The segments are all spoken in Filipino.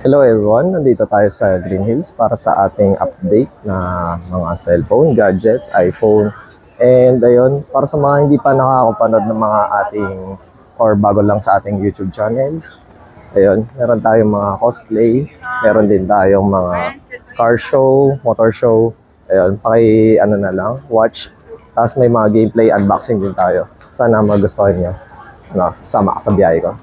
Hello everyone, nandito tayo sa Green Hills para sa ating update na mga cellphone, gadgets, iPhone. And ayun, para sa mga hindi pa nakakapanood ng mga ating or bago lang sa ating YouTube channel. Ayun, meron tayong mga cosplay, meron din tayong mga car show, motor show. Ayun, ano na lang, watch. Tapos may mga gameplay unboxing din tayo. Sana magustuhan nyo. Sama ka sa biyahe ko.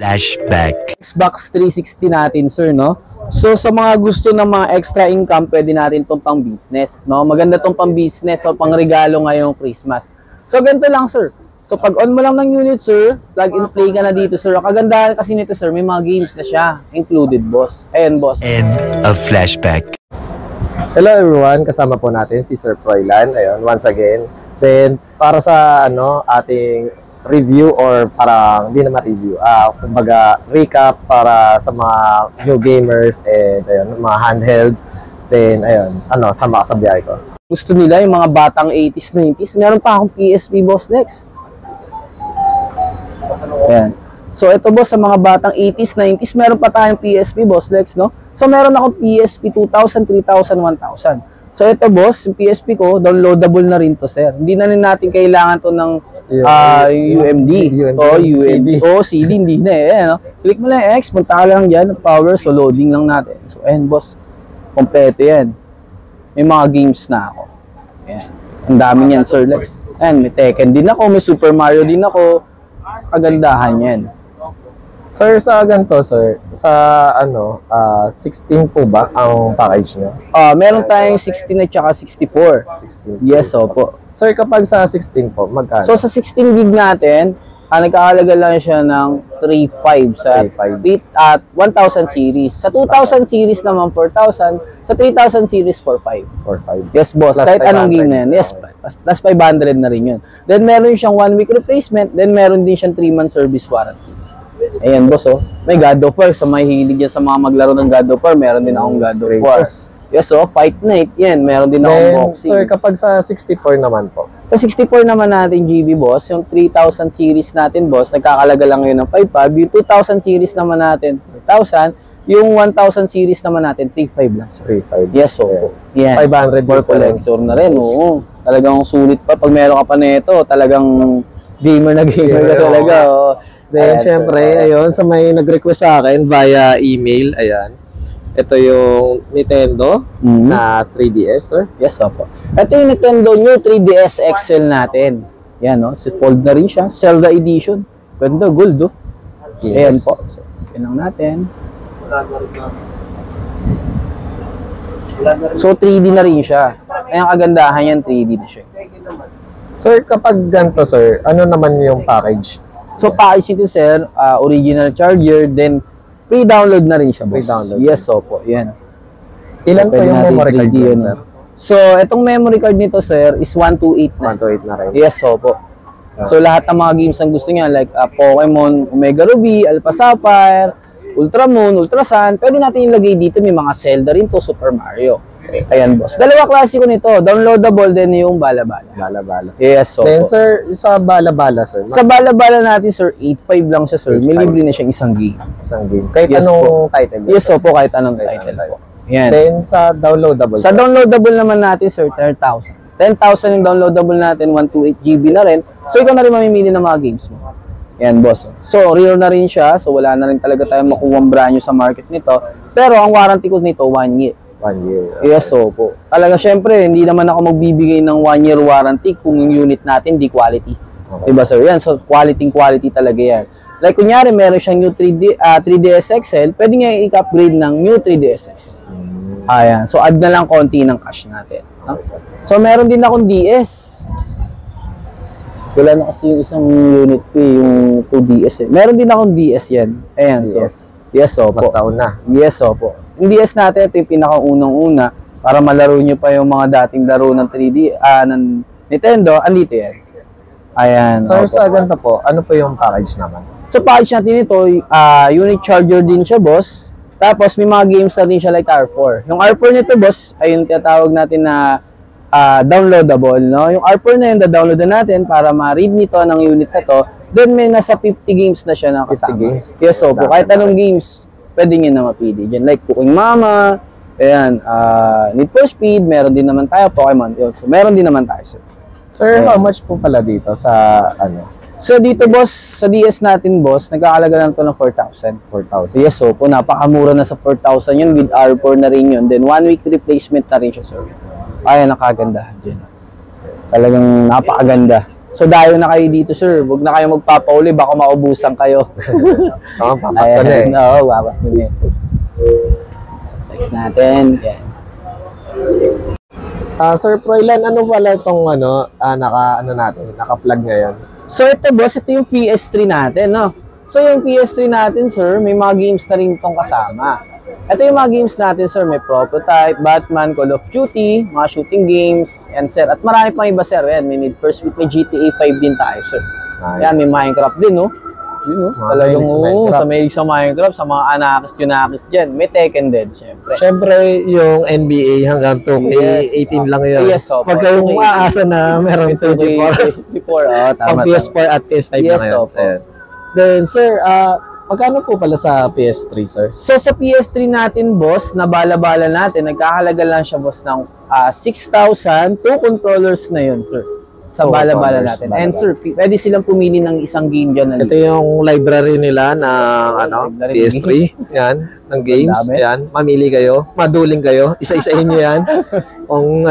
Flashback. Xbox 360 natin, sir, no? So, sa mga gusto ng mga extra income, pwede natin itong pang business, no? Maganda itong pang business o pang regalo ngayong Christmas. So, ganito lang, sir. So, pag on mo lang ng unit, sir, plug and play ka na dito, sir. Ang kagandahan kasi nito, sir, may mga games na siya. Included, boss. Ayan, boss. End of flashback. Hello everyone, kasama po natin si Sir Froilan. Ayun, once again. Then, para sa ating review or parang hindi naman review, kumbaga recap para sa mga new gamers and ayun, mga handheld. Then ayun, sama ka sa biyahe ko. Gusto nila yung mga batang 80s, 90s. Meron pa akong PSP, boss, next. Ayan. So ito, boss, sa mga batang 80s, 90s, meron pa tayong PSP, boss, Lex, no? So meron akong PSP 2000, 3000, 1000. So ito, boss, yung PSP ko, downloadable na rin to, sir. Hindi na rin natin kailangan to ng UMD o UMD o CD, hindi na eh, no? Click mo lang X, punta ka lang dyan, power, so loading lang natin. So ayan, boss, kompleto yan. May mga games na ako. Ayan. Ang dami niyan, sir, Lex. Ayan, may Tekken din ako, may Super Mario din ako. Kagandahan yan. Sir, sa ganito, sir, sa 16 po ba ang package nyo? Meron tayong 16 at saka 64. 16. Yes, opo. Sir, kapag sa 16 po, magkano? So, sa 16 gig natin, nagkakalaga lang siya ng 3.5 sa 3.5 at 1,000 series. Sa 2,000 series naman, 4,000. Sa 3,000 series, 4.5. 4.5. Yes, boss. Plus Kahit 500. anong game na yan. Yes, plus 500 na rin yun. Then, meron siyang 1 week replacement. Then, meron din siyang 3-month service warranty. Ayan, boss, oh. May God of War. Sa may hilig dyan sa mga maglaro ng God of War, meron din akong God of War. Yes, oh. Fight Night. Yan, meron din akong boxing. Sir, kapag sa 64 naman po? Sa 64 naman natin, GB, boss, yung 3,000 series natin, boss, nagkakalaga lang ngayon ng 5.5. Yung 2,000 series naman natin, 3,000. Yung 1,000 series naman natin, 3.5 lang, sir. 3.5. Yes, oh. Yan. 500 for collector na rin, oo. Talagang sulit pa. Pag meron ka pa nito, talagang gamer na gamer ka talaga, oh. Then, syempre, ayun, sa may nag-request sa akin via email, ayan. Ito yung Nintendo na 3DS, sir. Yes, opo. Ito yung Nintendo New 3DS XL natin. Yan, no? Fold na rin siya. Zelda Edition. Ganda, gold, oh. Yes. Ayan po. So, pinang natin. So, 3D na rin siya. Ayan, kagandahan yan, 3D na siya. Sir, kapag ganito, sir, ano naman yung package? So, package ito, sir, original charger, then pre-download na rin siya, boss. Pre-download. Yes, opo. Yan. Ilan po yung memory card yun, sir? So, itong memory card nito, sir, is 128 na. 128 na rin. Yes, opo. So, lahat ng mga games ang gusto niya, like Pokemon, Omega Ruby, Alpha Sapphire, Ultra Moon, Ultra Sun, pwede natin ilagay dito. May mga Zelda rin to, Super Mario. Ayan, boss. Dalawa klase ko nito. Downloadable din yung Bala-Bala. Bala-Bala. Yes, opo. Then, sir, sa Bala-Bala, sir? Sa Bala-Bala natin, sir, 8.5 lang siya, sir. May libre na siyang isang game. Isang game. Kahit Yes, anong title? Yes, opo, kahit anong title po. Yan. Then, sa downloadable? Sa sir? downloadable naman natin, sir, 10,000. 10,000 yung downloadable natin, 128 GB na rin. So, ikaw na rin mamimili ng mga games mo. Yan, boss. So, real na rin siya. So, wala na rin talaga tayong makuwang brand new sa market nito. Pero, ang warranty ko nito, 1 year. 1 year. Yes, opo. Talaga, syempre, hindi naman ako magbibigay ng 1 year warranty kung yung unit natin di quality. Okay. Diba, sir? Yan, so quality talaga yan. Like, kunyari, meron siyang new 3DS XL, pwede nga i-upgrade ng new 3DS XL. Ayan. So, add na lang konti ng cash natin. No? Okay, sir. So, meron din akong DS. Wala na kasi yung isang unit ko, yung 2DS. Meron din akong DS yan. Ayan, DS. so. Yes, opo. Mas taon na. Yes, opo. Yung DS natin, ito yung pinakaunang-una para malaro nyo pa yung mga dating laro ng 3D, ng Nintendo, andito yan. Ayan. Sir, opo. sa ganito po, ano po yung package naman? So package natin ito, unit charger din siya, boss. Tapos may mga games na din siya like R4. Yung R4 nito, boss, ay yung tinatawag natin na downloadable, no? Yung R4 na yun, download na natin para ma-read nito ng unit na to. Then may nasa 50 games na siya na 50 kasama. games? Yes, so po, kahit anong games, pwede nyo na mapili. Diyan, like Cooking Mama, ayan, Need for Speed, meron din naman tayo, Pokemon, yun. So meron din naman tayo, sir. Sir, how much po pala dito sa ano? So dito, boss, sa DS natin, boss, nagkakalaga lang to ng 4,000. 4,000. Yes, so po, napakamura na sa 4,000 yun, with R4 na rin yun. Then 1 week replacement na rin siya, sir. Ayan, nakagandahan dyan. Talagang napakaganda. So dayo na kayo dito, sir. Huwag na kayo magpapauli, baka maubusan kayo. Oo, papas ka na eh. Oo, papas na eh. Next natin. Yan. Sir Froilan, ano pala itong naka-plug ngayon? So ito, boss, ito yung PS3 natin, no? So yung PS3 natin, sir, may mga games na rin itong kasama. Ito yung mga games natin, sir. May Prototype, Batman, Call of Duty, mga shooting games, and sir. At marami pang iba, sir. Yan, may Need for Speed, may GTA 5 din tayo, sir. Nice. Yan, may Minecraft din, no? Yun, no? Mga Talagang, mahilig sa oo, Minecraft. sa mahilig sa Minecraft, sa mga Anakis dyan. May Tekken din, syempre. Siyempre, yung NBA hanggang 2K18 lang yun. Yes, opo. Pag kayong umaasa na meron 24. 24, oh, tama. Pang PS4 at PS5 Yes, na ngayon. opo. Ayan. Then, sir, magkano po pala sa PS3, sir? So sa PS3 natin, boss, na bala-bala natin, nagkakalaga lang siya, boss, ng 6,000, 2 controllers na yun, sir. Sa Two bala-bala controllers, natin. bala-bala. And sir, pwede silang pumili ng isang game dyan. Ito yung library nila ng Library PS3. Yan, ng games. Ang dami. Yan, mamili kayo, maduling kayo, isa-isahin nyo yan. Kung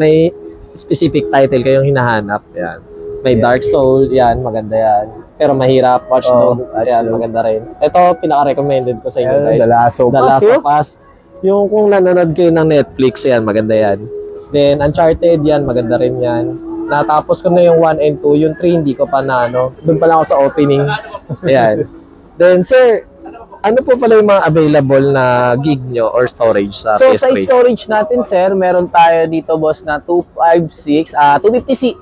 may specific title kayong hinahanap. Yan. May Dark Soul, yan, maganda yan. Pero mahirap, Watch Dogs, yan, maganda rin. Ito, pinaka-recommended ko sa inyo, guys. The Last of The Last Us, of Us. Yung kung nanonood kayo ng Netflix, yan, maganda yan. Then, Uncharted, yan, maganda rin yan. Natapos ko na yung 1 and 2, yung 3 hindi ko pa na doon pa lang ako sa opening. Ayan. Then sir, ano po pala yung mga available na gig nyo or storage sa So PS3? sa storage natin, sir, meron tayo dito, boss, na 256, 250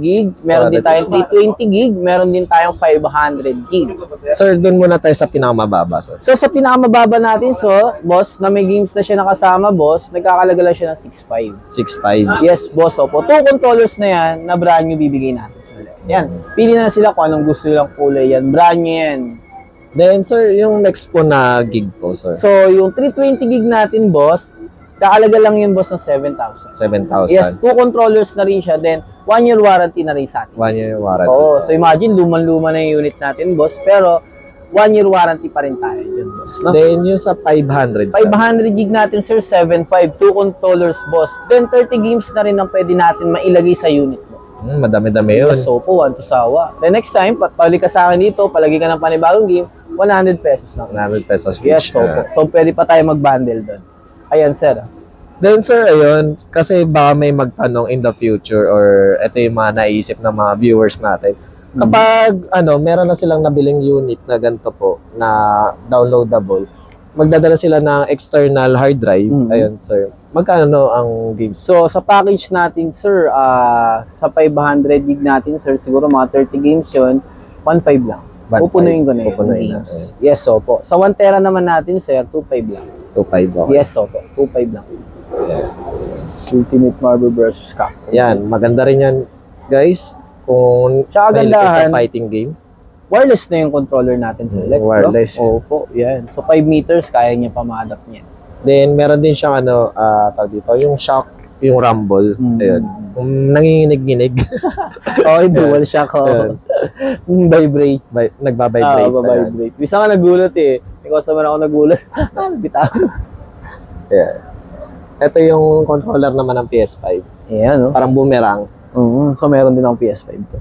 gig, meron din tayong 320 gig, meron din tayong 500 gig. Sir, doon muna tayo sa pinakamababa, sir. So sa pinakamababa natin, so, boss, na may games na siya nakasama, boss, nagkakalaga lang siya ng 6.5. 6.5. Yes, boss, opo. 2 controllers na yan na brand new bibigay natin. Yan, pili na sila kung anong gusto nilang kulay yan. Brand new yan. Then sir, yung next po na gig po, sir. So, yung 320 gig natin, boss, kakalaga lang yun, boss, ng 7,000. 7,000. Yes, 2 controllers na rin siya. Then, 1 year warranty na rin sa atin. 1 year warranty. Oo, so imagine, luman-luma na yung unit natin, boss. Pero, 1 year warranty pa rin tayo dyan, boss. No? Then yung sa 500, sir. 500 gig natin, sir, 7.5. 2 controllers, boss. Then, 30 games na rin ang pwede natin mailagay sa unit mo. Madami-dami yun. Yes, so po, 1 to sawa. Then, next time, pabalik ka sa akin dito, palagi ka ng panibagong game, 100 pesos lang. 100 pesos each. Yes, so po. So, pwede pa tayo mag-bundle doon. Ayan, sir. Then sir, ayun, kasi baka may magtanong in the future or ito yung mga naisip ng mga viewers natin. Kapag meron na silang nabiling unit na ganito po, na downloadable, magdadala sila ng external hard drive. Ayun, sir. Magkano ang games? So, sa package natin, sir, sa 500 gig natin, sir, siguro mga 30 games yun, 1.5 lang. 1.5. Pupunuin ko na yun. Pupunuin na, games. Yes, so po. Sa 1 tera naman natin, sir, 2.5 lang. 2.5 okay. Yes, so po. 2.5 lang. Ultimate Marvel vs. Capcom. Yan, maganda rin yan, guys. Kung Tsaka mahilig kayo sa gandahan, fighting game. wireless na yung controller natin, sir. Lex, wireless. No? Opo, yan. So, 5 meters, kaya niya pa ma-adapt niya. Then, meron din siyang tawag dito, yung shock, yung rumble. Ayun. Kung nanginginig-nginig. Oh, dual shock. Oh. Vibrate. Nagbabibrate. Vibrate. Bisa nga nagulat eh. May customer ako nagulat. Bitaw. Yeah. Ito yung controller naman ng PS5. Ayan, no? Parang boomerang. So, meron din akong PS5 to.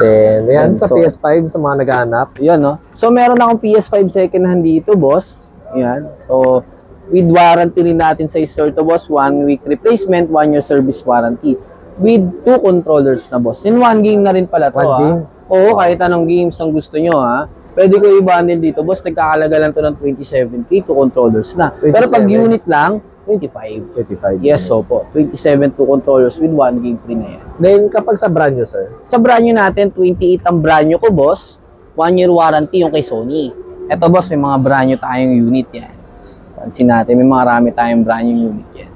Then, yan sa So, PS5 sa mga naghahanap. Yan, no? So, meron akong PS5 second hand dito, boss. Yan. So, with warranty rin natin sa store to, boss. 1 week replacement, 1 year service warranty. With 2 controllers na, boss. In 1 game na rin pala to, 1 game? Oo, kahit anong games ang gusto nyo, ha? Pwede ko i-bundle dito, boss. Nagkakalaga lang to ng 27K, 2 controllers na. Pero pag 27. unit lang, 25. 25. Yes, opo. 27 2 controllers with 1 game free na yan. Then, kapag sa brand new, sir? Sa brand new natin, 28 ang brand new ko, boss. 1 year warranty yung kay Sony. Eto, boss, may mga brand new tayong unit yan. Pansin natin, may marami tayong brand new unit yan.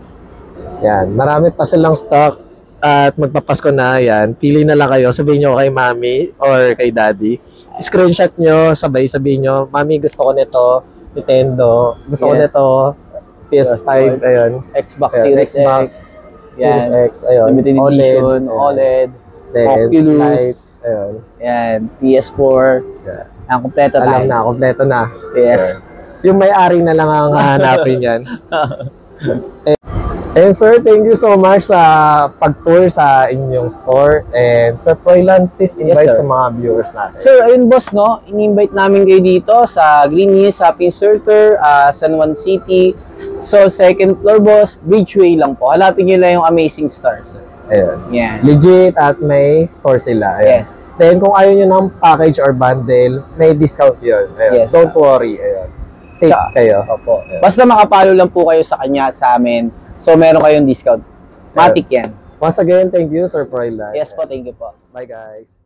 Yan, marami pa silang stock at magpapasko na yan. Pili na lang kayo, sabihin nyo kay mami or kay daddy. Screenshot nyo, sabay sabihin nyo, mami gusto ko nito, Nintendo, gusto ko Yeah. nito, PS5, ayun. Xbox Ayun, Series Xbox, X, Series yan. X, ayun. Limited edition, ayun. OLED, Then, Oculus. Lite, ayun. yan, PS4, Yeah. ang kompleto tayo. Alam na, kompleto na. Yes. Yung may-ari na lang ang hahanapin yan. And sir, thank you so much sa pag-tour sa inyong store. And Sir Froilan, please invite Yes, sir. sa mga viewers natin. Sir, ayun boss, no? In-invite namin kayo dito sa Green Hills Shopping Center, San Juan City. So, second floor, boss, Bridgeway lang po. Hanapin nyo lang yung Amazing Stars. Ayun. Yan. Legit at may store sila. Ayun. Yes. Then kung ayaw nyo ng package or bundle, may discount yun. Ayun. Yes, Don't worry. Ayun. Safe kayo. Opo. Ayun. Basta makapalo lang po kayo sa kanya, sa amin. So, meron kayong discount. Matic yan. Once again, thank you, Sir Froilan. Yes po, thank you po. Bye, guys.